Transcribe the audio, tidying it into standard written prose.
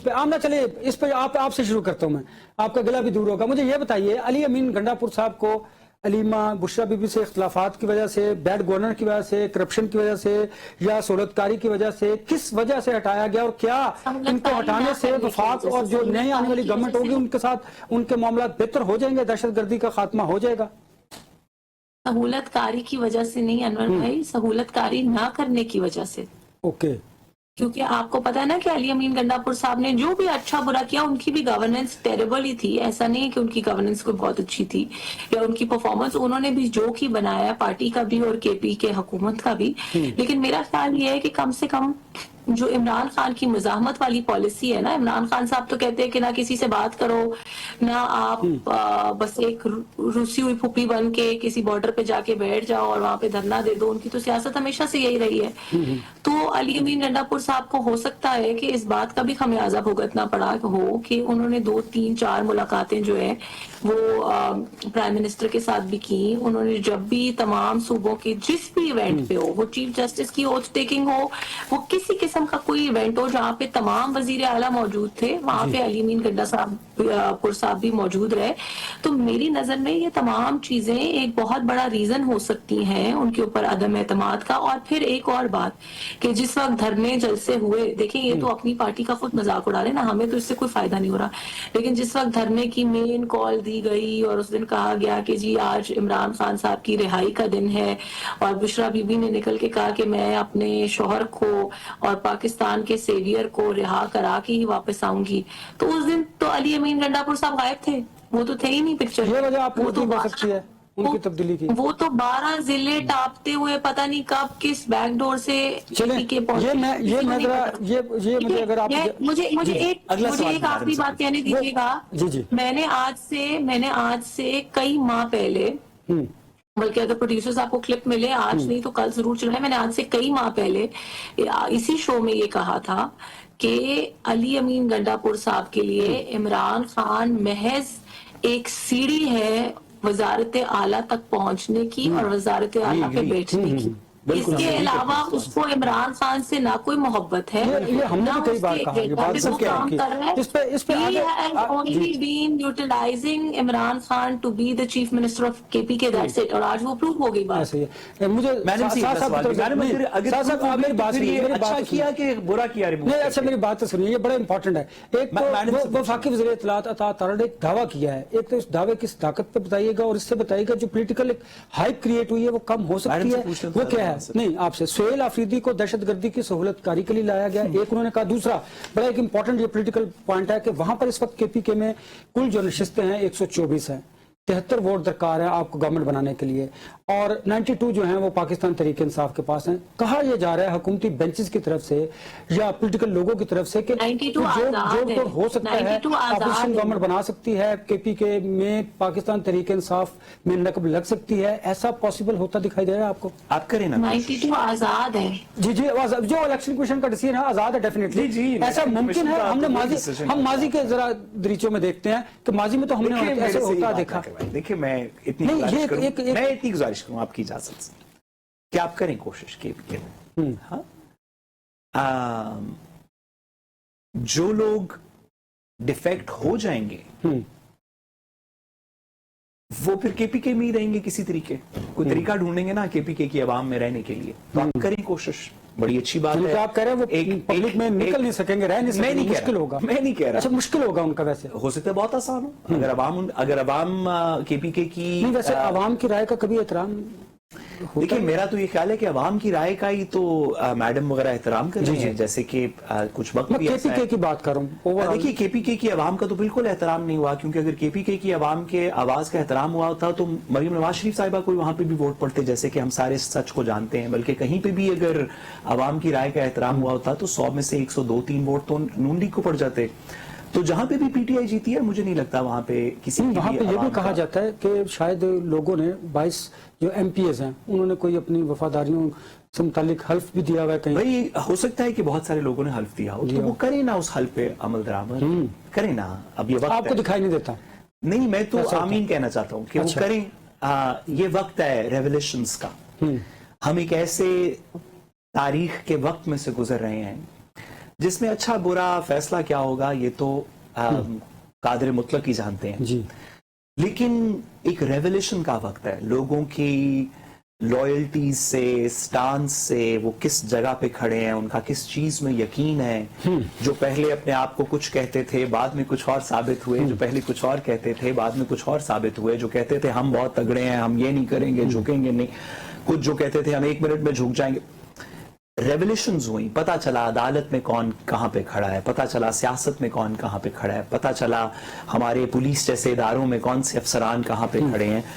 پہ آمنا چلے اس پہ آپ سے شروع کرتا ہوں میں، آپ کا گلا بھی دور ہوگا. مجھے یہ بتائیے علی امین گنڈاپور صاحب کو علیمہ بشرا بی بی سے اختلافات کی وجہ سے، بیڈ گورنر کی وجہ سے، کرپشن کی وجہ سے یا سہولت کاری کی وجہ سے کس وجہ سے ہٹایا گیا، اور کیا ان کو ہٹانے سے وفاق اور جو نئی آنے والی گورنمنٹ ہوگی ان کے ساتھ ان کے معاملات بہتر ہو جائیں گے، دہشت گردی کا خاتمہ ہو جائے گا؟ سہولت کاری کی وجہ سے نہیں انور بھائی، سہولت کاری نہ کرنے کی وجہ سے. اوکے. کیونکہ آپ کو پتا ہے نا کہ علی امین گنڈاپور صاحب نے جو بھی اچھا برا کیا، ان کی بھی گورننس ٹیریبل ہی تھی. ایسا نہیں کہ ان کی گورننس کوئی بہت اچھی تھی یا ان کی پرفارمنس، انہوں نے بھی جو کی بنایا پارٹی کا بھی اور کے پی کے حکومت کا بھی. لیکن میرا خیال یہ ہے کہ کم سے کم جو عمران خان کی مزاحمت والی پالیسی ہے نا، عمران خان صاحب تو کہتے ہیں کہ نہ کسی سے بات کرو، نہ آپ بس ایک روسی ہوئی پھوپھی بن کے کسی بارڈر پہ جا کے بیٹھ جاؤ اور وہاں پہ دھرنا دے دو. ان کی تو سیاست ہمیشہ سے یہی رہی ہے. تو علی امین گنڈاپور صاحب کو ہو سکتا ہے کہ اس بات کا بھی خمیازہ بھگتنا پڑا ہو کہ انہوں نے 2 3 4 ملاقاتیں جو ہے وہ پرائم منسٹر کے ساتھ بھی کی. انہوں نے جب بھی تمام صوبوں کے جس بھی ایونٹ پہ ہو، وہ چیف جسٹس کی اوتھ ٹیکنگ ہو، وہ کسی قسم کا کوئی ایونٹ ہو جہاں پہ تمام وزیر اعلیٰ موجود تھے، وہاں پہ علی امین گنڈاپور صاحب بھی موجود رہے. تو میری نظر میں یہ تمام چیزیں ایک بہت بڑا ریزن ہو سکتی ہیں ان کے اوپر عدم اعتماد کا. اور پھر ایک اور بات کہ جس وقت دھرنے جلسے ہوئے، دیکھیں یہ تو اپنی پارٹی کا خود مذاق اڑا رہے نا، ہمیں تو اس سے کوئی فائدہ نہیں ہو رہا، لیکن جس وقت دھرنے کی مین کال دی گئی اور اس دن کہا گیا کہ جی آج عمران خان صاحب کی رہائی کا دن ہے، اور بشرا بی بی نے نکل کے کہا کہ میں اپنے شوہر کو اور پاکستان کے سیویئر کو رہا کرا کے ہی واپس آؤں گی، تو اس دن تو علی امین گنڈاپور صاحب غائب تھے، وہ تو تھے ہی نہیں پکچر. یہ وجہ آپ پوری ہو سکتی ہے ان کی تبدیلی کی. وہ تو 12 ضلع ٹاپتے ہوئے پتہ نہیں کب کس بیک ڈور سے مجھے اگر آپ مجھے ایک آخری بات کہنے دیجیے گا. میں نے آج سے کئی ماہ پہلے، بلکہ اگر پروڈیوسرز آپ کو کلپ ملے، آج نہیں تو کل ضرور چل رہا ہے، میں نے آج سے کئی ماہ پہلے اسی شو میں یہ کہا تھا کہ علی امین گنڈاپور صاحب کے لیے عمران خان محض ایک سیڑھی ہے وزارت اعلیٰ تک پہنچنے کی اور وزارت اعلیٰ پہ بیٹھنے کی. اس کے علاوہ اس کو عمران خان سے نہ کوئی محبت ہے، نہ اس کے اجنڈا پہ وہ کام کر رہا ہے. He has only been utilizing Imran Khan to be the chief minister of KPK, that's it. اور آج وہ پروف ہو گئی بات. مجھے اچھا کیا کہ برا کیا. اچھا میری بات تو سنیے، یہ بڑا امپورٹنٹ ہے. ایک تو وفاقی وزیر اطلاعات عطا تارڑ نے ایک دعویٰ کیا ہے، ایک تو اس دعوے کی صداقت پہ بتائیے گا اور اس سے بتائیے گا جو پولیٹیکل ہائپ کریٹ ہوئی ہے وہ کم ہو سکتی ہے، وہ کیا ہے؟ نہیں آپ سے سہیل آفریدی کو دہشت گردی کی سہولت کاری کے لیے لایا گیا، ایک انہوں نے کہا. دوسرا بڑا ایک امپورٹنٹ یہ پولیٹیکل پوائنٹ ہے کہ وہاں پر اس وقت کے پی کے میں کل جو نشستیں ہیں 124 ہیں، 73 ووٹ درکار ہیں آپ کو گورنمنٹ بنانے کے لیے، اور 92 جو ہیں وہ پاکستان تحریک انصاف کے پاس ہیں. کہا یہ جا رہا ہے حکومتی بینچز کی طرف سے یا پولیٹیکل لوگوں کی طرف سے کہ جو ہو سکتا ہے اپوزیشن گورنمنٹ بنا سکتی ہے، کے پی کے میں پاکستان تحریک انصاف میں نقب لگ سکتی ہے. ایسا پاسبل ہوتا دکھائی دے رہا ہے آپ کو؟ آپ کریں نا. 92 آزاد ہے. جی جو الیکشن کمیشن کا ڈیسیژن ہے آزاد ہے ڈیفینیٹلی. ایسا ممکن ہے؟ ہم ماضی کے ذرا دریچوں میں دیکھتے ہیں کہ ماضی میں تو ہم نے ایسے ہوتا دیکھا. دیکھیں میں اتنی گزارش کروں آپ کی اجازت سے کہ آپ کریں کوشش کی. جو لوگ ڈیفیکٹ ہو جائیں گے وہ پھر کے پی کے میں ہی رہیں گے، کسی طریقے کوئی طریقہ ڈھونڈیں گے نا کے پی کے کی عوام میں رہنے کے لیے. تو آپ کریں کوشش، بڑی اچھی بات ہے. آپ کہہ رہے ہیں وہ پبلک میں نکل نہیں سکیں گے، رہ نہیں سکیں گے، مشکل ہوگا. میں نہیں کہہ رہا. اچھا مشکل ہوگا ان کا، ویسے ہو سکتا ہے بہت آسان ہو اگر عوام کے پی کے کی. ویسے عوام کی رائے کا کبھی احترام؟ دیکھیں میرا تو یہ خیال ہے کہ عوام کی رائے کا ہی تو میڈم وغیرہ احترام کر رہے ہیں، جیسے کہ کچھ وقت بھی کے پی کے کی بات کروں. دیکھیے کے پی کے کی عوام کا تو بالکل احترام نہیں ہوا، کیونکہ اگر کے پی کے کی عوام کے آواز کا احترام ہوا ہوتا تو مریم نواز شریف صاحبہ کو وہاں پہ بھی ووٹ پڑتے، جیسے کہ ہم سارے سچ کو جانتے ہیں. بلکہ کہیں پہ بھی اگر عوام کی رائے کا احترام ہوا ہوتا تو 100 میں سے 102-3 ووٹ تو نون لیگ کو پڑ جاتے. تو جہاں پہ بھی پی ٹی آئی جیتی ہے مجھے نہیں لگتا وہاں پہ کسی وہاں پہ یہ بھی کہا جاتا ہے کہ شاید لوگوں نے 22 جو ایم پی ایز ہیں انہوں نے کوئی اپنی وفاداریوں سے متعلق حلف بھی دیا ہوا ہے کہیں. بھائی ہو سکتا ہے کہ بہت سارے لوگوں نے حلف دیا ہو، تو وہ کریں نا اس حلف پہ عمل درآمد کریں نا. اب یہ وقت آپ کو دکھائی نہیں دیتا؟ نہیں، میں تو آمین کہنا چاہتا ہوں کہ وہ کریں. یہ وقت ہے ریولیشنز کا. ہم ایک ایسے تاریخ کے وقت میں سے گزر رہے ہیں جس میں اچھا برا فیصلہ کیا ہوگا یہ تو قادر مطلق ہی جانتے ہیں جی لیکن ایک ریولیوشن کا وقت ہے. لوگوں کی لائلٹیز سے سٹانس سے وہ کس جگہ پہ کھڑے ہیں, ان کا کس چیز میں یقین ہے. جو پہلے اپنے آپ کو کچھ کہتے تھے بعد میں کچھ اور ثابت ہوئے, جو پہلے کچھ اور کہتے تھے بعد میں کچھ اور ثابت ہوئے, جو کہتے تھے ہم بہت تگڑے ہیں ہم یہ نہیں کریں گے جھکیں گے نہیں, کچھ جو کہتے تھے ہم 1 منٹ میں جھک جائیں گے. ریولیوشنز ہوئی, پتہ چلا عدالت میں کون کہاں پہ کھڑا ہے, پتہ چلا سیاست میں کون کہاں پہ کھڑا ہے, پتہ چلا ہمارے پولیس جیسے اداروں میں کون سے افسران کہاں پہ کھڑے ہیں.